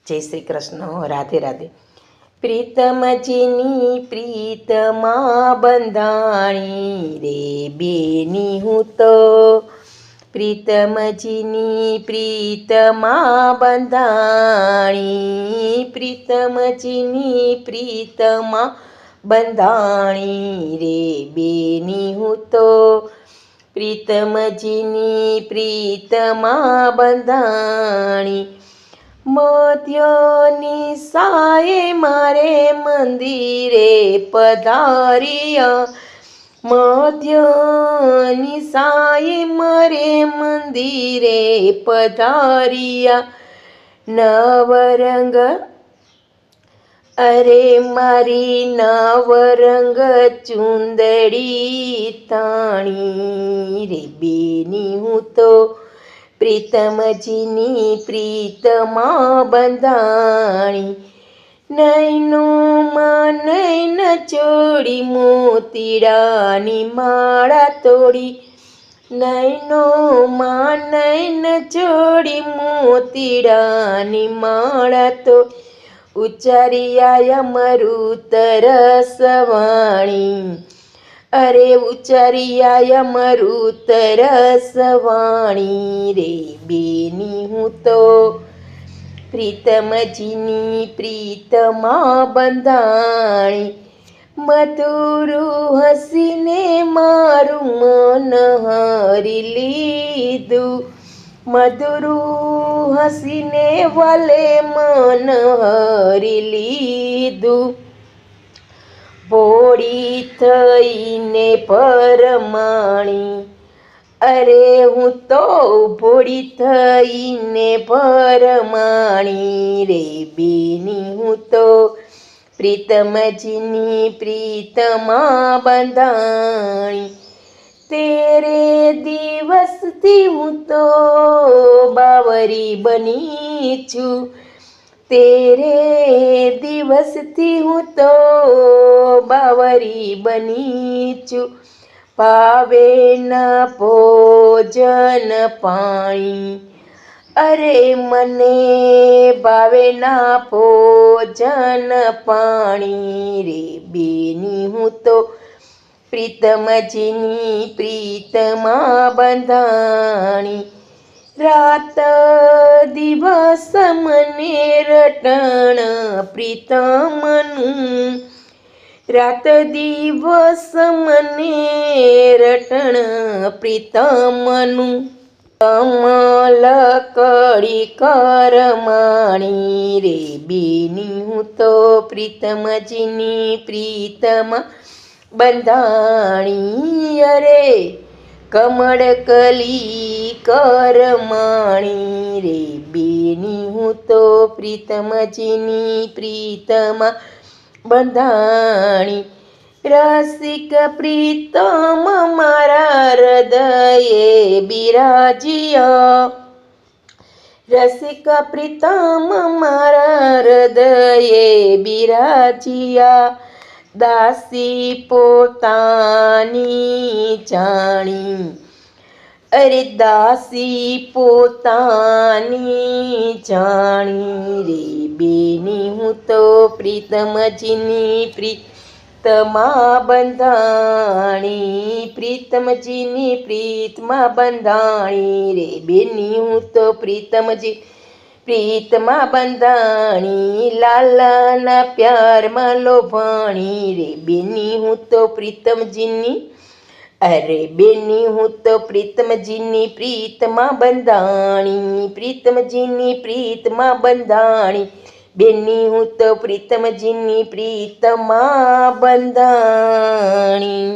જય શ્રી કૃષ્ણ. રાધે રાધે. પ્રીતમજીની પ્રીતમાં બંધાણી રે બેની હું તો, પ્રીતમજીની પ્રીતમાં બંધાણી, પ્રીતમજીની પ્રીતમાં બંધાણી રે બેની હું તો, પ્રીતમજીની પ્રીતમાં બંધાણી. મધ્યની સાયે મારે મંદિરે પધાર્યા, મધ્યની સાયે મારે મંદિરે પધાર્યા. નવરંગ અરે મારી નવરંગ ચુંદડી તાણી રે બેની હું તો, પ્રીતમજીની પ્રીતમાં બંધાણી. નૈનોમાં નૈન ચોડી મોતીડાની માળા તોડી, નૈનોમાં નૈન ચોડી મોતીડાની માળા તો, ઉચ્ચારિયા અમૃત રસવાણી, અરે ઉચ્ચારિયા અમૃત રસવાણી રે બેની હું તો, પ્રીતમજીની પ્રીતમાં બંધાણી. મધુરું હસીને મારું મન હરી લીધું, મધુરું હસીને વાલે મન હરી લીધું. ભોળી થઈને પરમાણી, અરે હું તો ભોળી થઈને પરમાણી રે બેની હું તો, પ્રીતમજીની પ્રીતમાં બંધાણી. તેરે દિવસથી હું તો બાવરી બની છું, તેરે દિવસથી હું તો બાવરી બની છું. ભાવે ના ભોજન પાણી, અરે મને ભાવે ના ભોજન પાણી રે બેની હું તો, પ્રીતમજીની પ્રીતમાં બંધાણી. રાત દિવસ મને રટણ પ્રીતમનું, રાત દિવસ મને રટણ પ્રીતમનું. કમલ કડી કરમાણી રે બેની હું તો, પ્રીતમજીની પ્રીતમાં બંધાણી. અરે કમળ કલી કરમાણી રે બેની હું તો, પ્રીતમજીની પ્રીતમાં બંધાણી. રસિક પ્રીતમ મારા હૃદયે બિરાજ્યા, રસિક પ્રીતમ મારા હૃદયે બિરાજ્યા. દાસી પોતાની જાણી, અરે દાસી પોતાની જાણી રે બેની હું તો, પ્રીતમજીની પ્રીતમાં બંધાણી, પ્રીતમજીની પ્રીતમાં બંધાણી રે બેની હું તો, પ્રીતમજી પ્રીતમાં બંધાણી. લાલાના પ્યારમાં લોભાણી રે બેની હું તો, પ્રીતમજીની અરે બેની હું તો, પ્રીતમજીની પ્રીતમાં બંધાણી, પ્રીતમજીની પ્રીતમાં બંધાણી બેની હું તો, પ્રીતમજીની પ્રીતમાં બંધાણી.